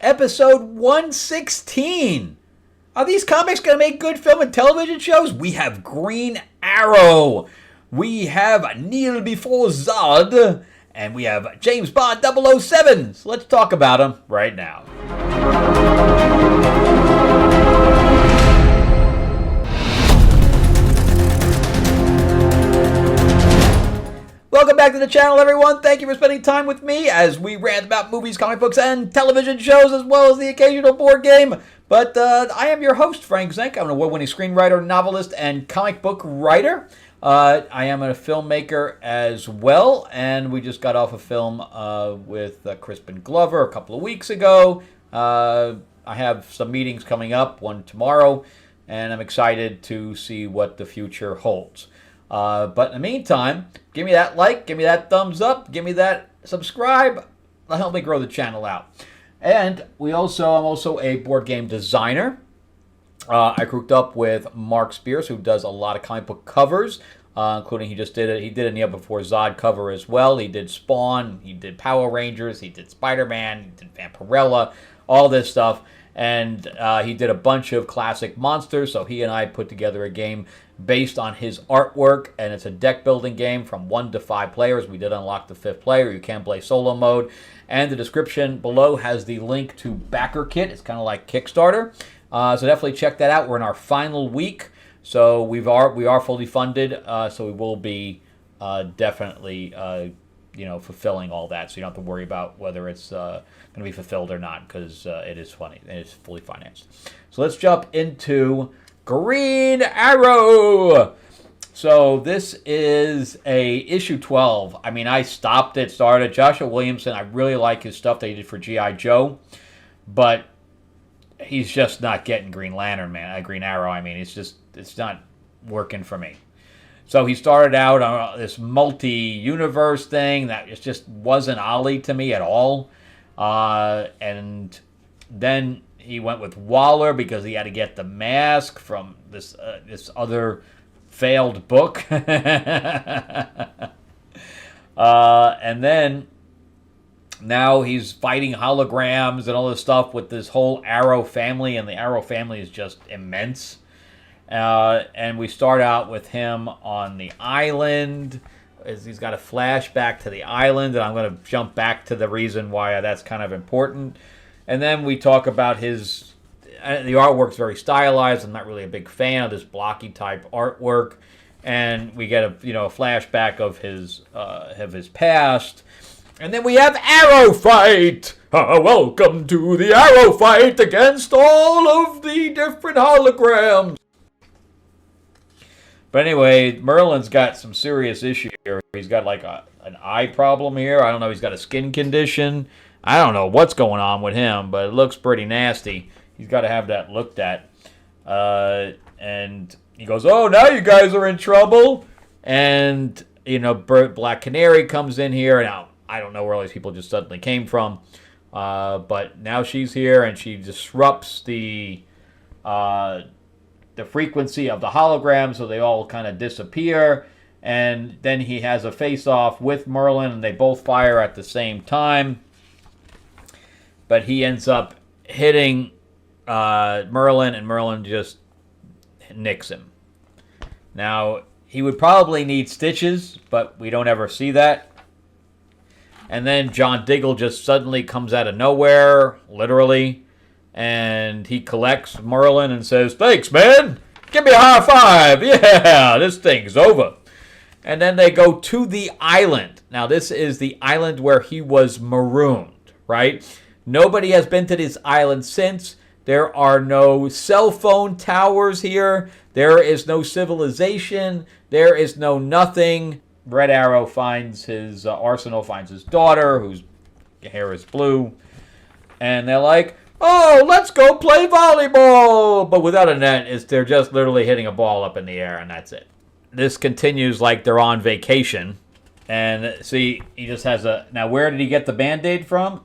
Episode 116. Are these comics going to make good film and television shows? We have Green Arrow. We have Neil Before Zod. And we have James Bond 007. So let's talk about them right now. Welcome back to the channel, everyone. Thank you for spending time with me as we rant about movies, comic books, and television shows, as well as the occasional board game. But I am your host, Frank Zanca. I'm an award-winning screenwriter, novelist, and comic book writer. I am a filmmaker as well, and we just got off a film with Crispin Glover a couple of weeks ago. I have some meetings coming up, one tomorrow, and I'm excited to see what the future holds. But in the meantime, give me that like, give me that thumbs up, give me that subscribe. That'll help me grow the channel out. And I'm also a board game designer. I grouped up with Mark Spears, who does a lot of comic book covers, including he did an Ep Before Zod cover as well. He did Spawn, he did Power Rangers, he did Spider-Man, he did Vampirella, all this stuff. And he did a bunch of classic monsters, so he and I put together a game based on his artwork, and it's a deck-building game from 1 to 5 players. We did unlock the 5th player. You can play solo mode. And the description below has the link to Backer Kit. It's kind of like Kickstarter. So definitely check that out. We're in our final week, so we are fully funded, so we will be definitely fulfilling all that, so you don't have to worry about whether it's going to be fulfilled or not, because it is funny. It is fully financed. So let's jump into Green Arrow. So this is a issue 12. I mean, I stopped it, started. Joshua Williamson, I really like his stuff that he did for G.I. Joe, but he's just not getting Green Lantern, man. Green Arrow, I mean, it's not working for me. So he started out on this multi-universe thing that just wasn't Ollie to me at all. And then he went with Waller because he had to get the mask from this other failed book. And then now he's fighting holograms and all this stuff with this whole Arrow family, and the Arrow family is just immense. And we start out with him on the island. He's got a flashback to the island, and I'm going to jump back to the reason why that's kind of important. And then we talk about the artwork's very stylized. I'm not really a big fan of this blocky type artwork. And we get a flashback of his past. And then we have Arrow Fight! Welcome to the Arrow Fight against all of the different holograms! But anyway, Merlin's got some serious issue here. He's got like an eye problem here. I don't know, he's got a skin condition. I don't know what's going on with him, but it looks pretty nasty. He's got to have that looked at. And he goes, oh, now you guys are in trouble. And, Black Canary comes in here. Now, I don't know where all these people just suddenly came from. But now she's here, and she disrupts the frequency of the hologram, so they all kind of disappear. And then he has a face-off with Merlin, and they both fire at the same time. But he ends up hitting Merlin, and Merlin just nicks him. Now, he would probably need stitches, but we don't ever see that. And then John Diggle just suddenly comes out of nowhere, literally, and he collects Merlin and says, thanks, man! Give me a high five! Yeah, this thing's over. And then they go to the island. Now, this is the island where he was marooned, right? Nobody has been to this island since. There are no cell phone towers here. There is no civilization. There is no nothing. Red Arrow finds his arsenal, finds his daughter, whose hair is blue. And they're like, oh, let's go play volleyball. But without a net, they're just literally hitting a ball up in the air, and that's it. This continues like they're on vacation. And see, he just has a... Now, where did he get the Band-Aid from?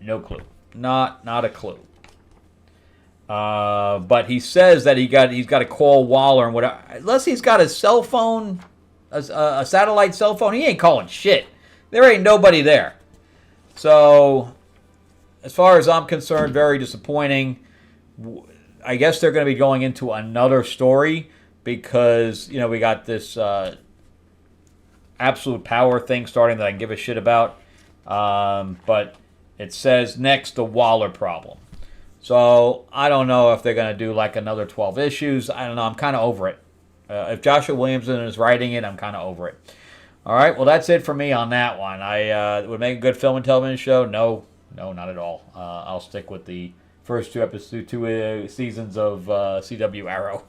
No clue. Not a clue. But he says that he's got to call Waller and whatever. Unless he's got a cell phone, a satellite cell phone, he ain't calling shit. There ain't nobody there. So as far as I'm concerned, very disappointing. I guess they're going to be going into another story because, we got this absolute power thing starting that I can give a shit about. But it says next, the Waller problem. So I don't know if they're going to do like another 12 issues. I don't know. I'm kind of over it. If Joshua Williamson is writing it, I'm kind of over it. All right. Well, that's it for me on that one. I would make a good film and television show. No, not at all. I'll stick with the first two seasons of CW Arrow.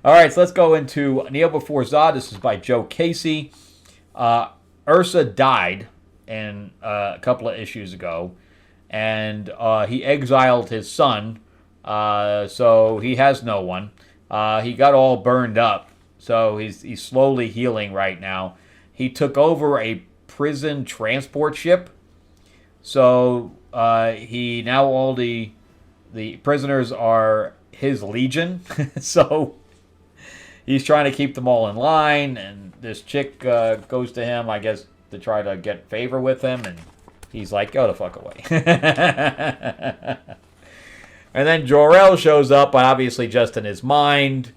All right. So let's go into Neo Before Zod. This is by Joe Casey. Ursa died in a couple of issues ago, and he exiled his son, so he has no one. He got all burned up, so he's slowly healing right now. He took over a prison transport ship, so he now all the prisoners are his legion, so he's trying to keep them all in line, and this chick goes to him, I guess, to try to get favor with him, and he's like, go the fuck away. And then Jor-El shows up, but obviously just in his mind,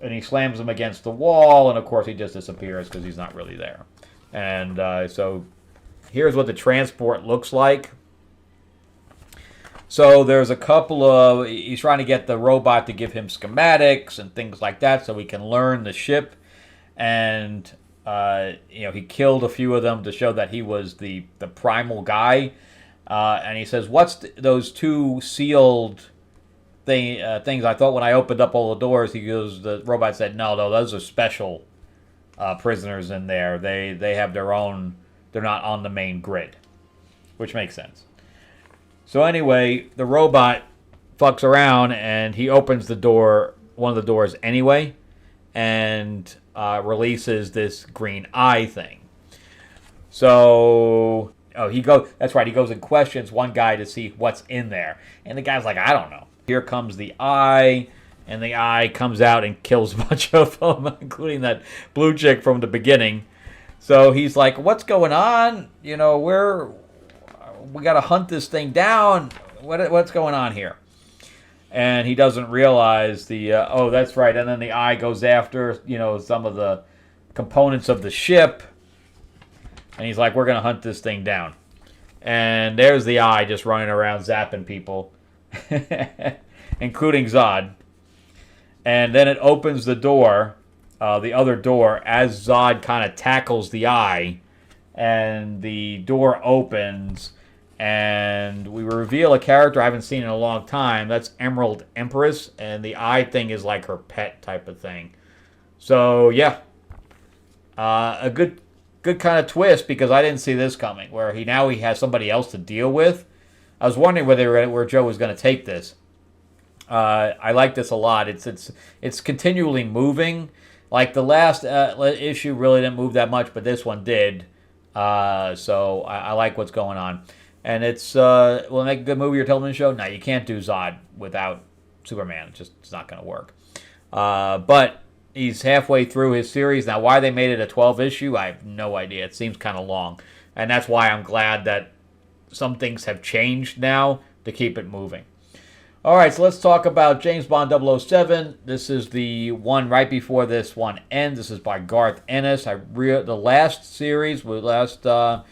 and he slams him against the wall, and of course he just disappears because he's not really there. And so here's what the transport looks like. So there's a couple of, he's trying to get the robot to give him schematics and things like that so he can learn the ship. And he killed a few of them to show that he was the primal guy. And he says, what's those two sealed things? I thought when I opened up all the doors, the robot said, no, those are special prisoners in there. They have their own, they're not on the main grid, which makes sense. So anyway, the robot fucks around and he opens the door, one of the doors anyway, and releases this green eye thing. So, that's right, he goes and questions one guy to see what's in there. And the guy's like, I don't know. Here comes the eye, and the eye comes out and kills a bunch of them, including that blue chick from the beginning. So he's like, what's going on? We got to hunt this thing down. What's going on here? And he doesn't realize that's right. And then the eye goes after, some of the components of the ship. And he's like, we're going to hunt this thing down. And there's the eye just running around zapping people, including Zod. And then it opens the door, the other door, as Zod kind of tackles the eye. And the door opens, and we reveal a character I haven't seen in a long time. That's Emerald Empress, and the eye thing is like her pet type of thing. So, yeah. A good kind of twist, because I didn't see this coming, where he has somebody else to deal with. I was wondering where Joe was going to take this. I like this a lot. It's continually moving. Like the last issue really didn't move that much, but this one did. So I like what's going on. And will it make a good movie or television show? No, you can't do Zod without Superman. It's not going to work. But he's halfway through his series. Now, why they made it a 12 issue, I have no idea. It seems kind of long. And that's why I'm glad that some things have changed now to keep it moving. All right, so let's talk about James Bond 007. This is the one right before this one ends. This is by Garth Ennis. The last series, run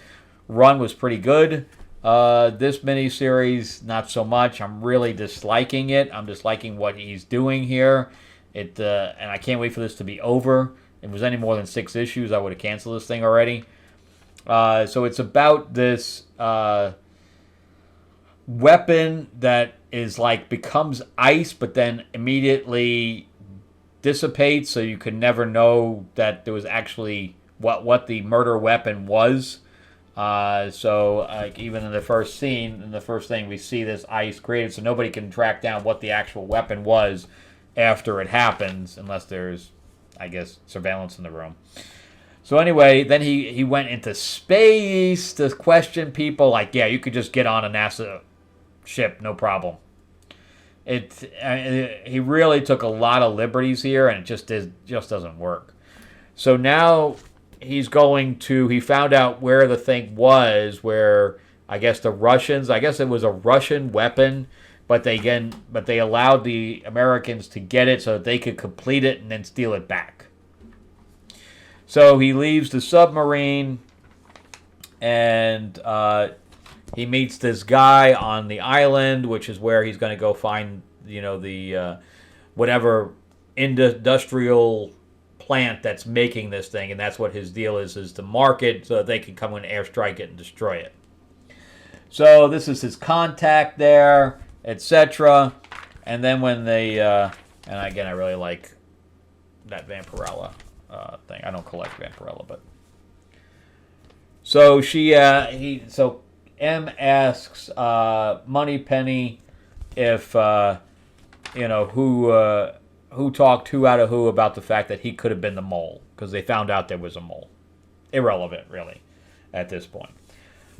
was pretty good. This miniseries, not so much. I'm really disliking it. I'm disliking what he's doing here. And I can't wait for this to be over. If it was any more than 6 issues, I would have canceled this thing already. So it's about this weapon that is becomes ice, but then immediately dissipates, so you could never know that there was actually what the murder weapon was. So even in the first scene, in the first thing, we see this ice created, so nobody can track down what the actual weapon was after it happens, unless there's, I guess, surveillance in the room. So anyway, then he went into space to question people, you could just get on a NASA ship, no problem. He really took a lot of liberties here, and it just doesn't work. So now he found out where the thing was, where I guess the Russians. I guess it was a Russian weapon, but they allowed the Americans to get it so that they could complete it and then steal it back. So he leaves the submarine, and he meets this guy on the island, which is where he's going to go find, the whatever industrial plant that's making this thing, and that's what his deal is to market so that they can come and airstrike it and destroy it. So this is his contact there, etc. And then when they, and again, I really like that Vampirella thing. I don't collect Vampirella, but so so M asks Moneypenny if who talked who out of who about the fact that he could have been the mole, because they found out there was a mole. Irrelevant, really, at this point.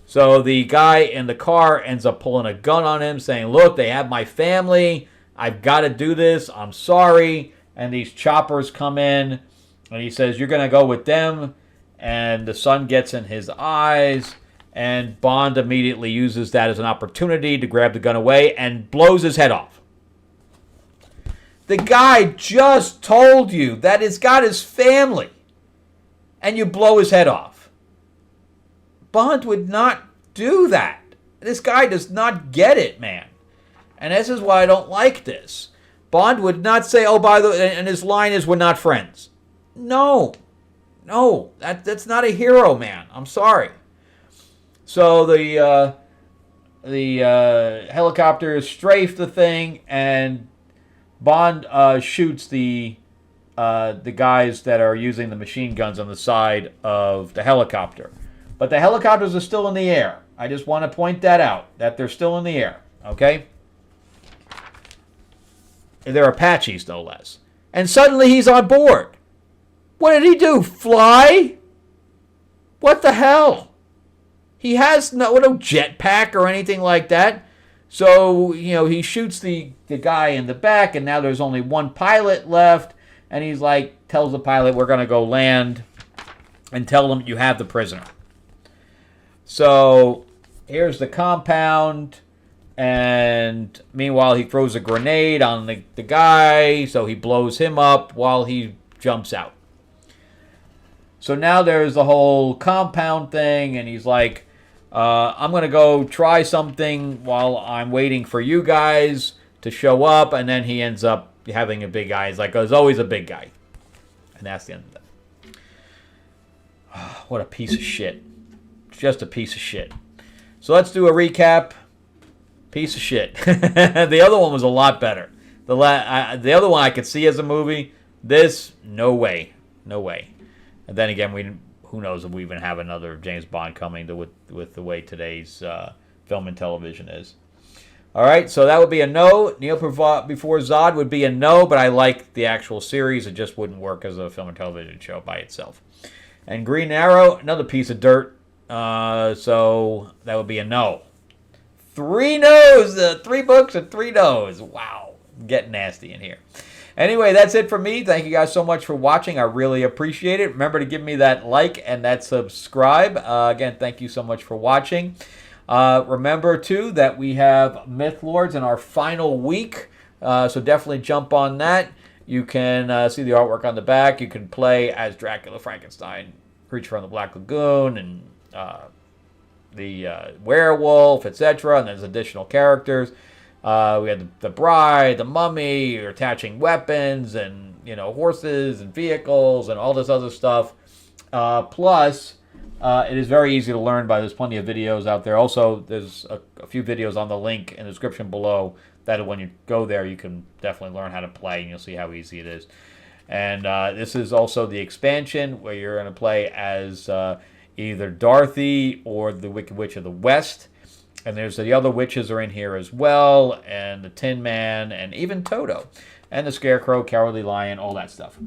So the guy in the car ends up pulling a gun on him, saying, look, they have my family. I've got to do this. I'm sorry. And these choppers come in, and he says, you're going to go with them. And the sun gets in his eyes, and Bond immediately uses that as an opportunity to grab the gun away and blows his head off. The guy just told you that he's got his family, and you blow his head off. Bond would not do that. This guy does not get it, man. And this is why I don't like this. Bond would not say, oh, by the way, and his line is, we're not friends. No, that's not a hero, man. I'm sorry. So the helicopter strafed the thing, and Bond shoots the guys that are using the machine guns on the side of the helicopter. But the helicopters are still in the air. I just want to point that out, that they're still in the air, okay? They're Apaches, no less. And suddenly he's on board. What did he do? Fly? What the hell? He has no jetpack or anything like that. So, he shoots the guy in the back, and now there's only one pilot left. And he's like, tells the pilot, we're going to go land and tell them you have the prisoner. So here's the compound, and meanwhile he throws a grenade on the guy, so he blows him up while he jumps out. So now there's the whole compound thing, and he's like, I'm going to go try something while I'm waiting for you guys to show up, and then he ends up having a big guy. He's like, there's always a big guy. And that's the end of that. What a piece of shit. Just a piece of shit. So let's do a recap. Piece of shit. The other one was a lot better. The other one I could see as a movie. This, no way. No way. And then again, who knows if we even have another James Bond coming with the way today's film and television is. All right, so that would be a no. Before Zod would be a no, but I like the actual series. It just wouldn't work as a film and television show by itself. And Green Arrow, another piece of dirt. So that would be a no. 3 no's, 3 books and 3 no's. Wow, getting nasty in here. Anyway, that's it for me. Thank you guys so much for watching. I really appreciate it. Remember to give me that like and that subscribe. Again, thank you so much for watching. Remember, too, that we have Mythlords in our final week. So definitely jump on that. You can see the artwork on the back. You can play as Dracula, Frankenstein, Creature from the Black Lagoon, and the werewolf, etc. And there's additional characters. We had the bride, the mummy, you're attaching weapons and horses and vehicles and all this other stuff. Plus, it is very easy to learn by. There's plenty of videos out there. Also, there's a few videos on the link in the description below that when you go there, you can definitely learn how to play, and you'll see how easy it is. And this is also the expansion where you're going to play as either Dorothy or the Wicked Witch of the West. And there's the other witches are in here as well, and the Tin Man, and even Toto, and the Scarecrow, Cowardly Lion, all that stuff.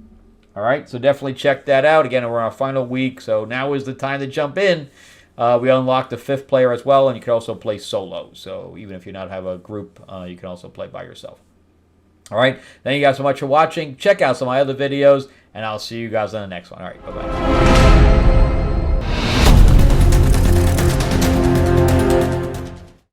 All right, so definitely check that out. Again, we're on our final week, so now is the time to jump in. We unlocked the 5th player as well, and you can also play solo. So even if you not have a group, you can also play by yourself. All right, thank you guys so much for watching. Check out some of my other videos, and I'll see you guys on the next one. All right, bye-bye.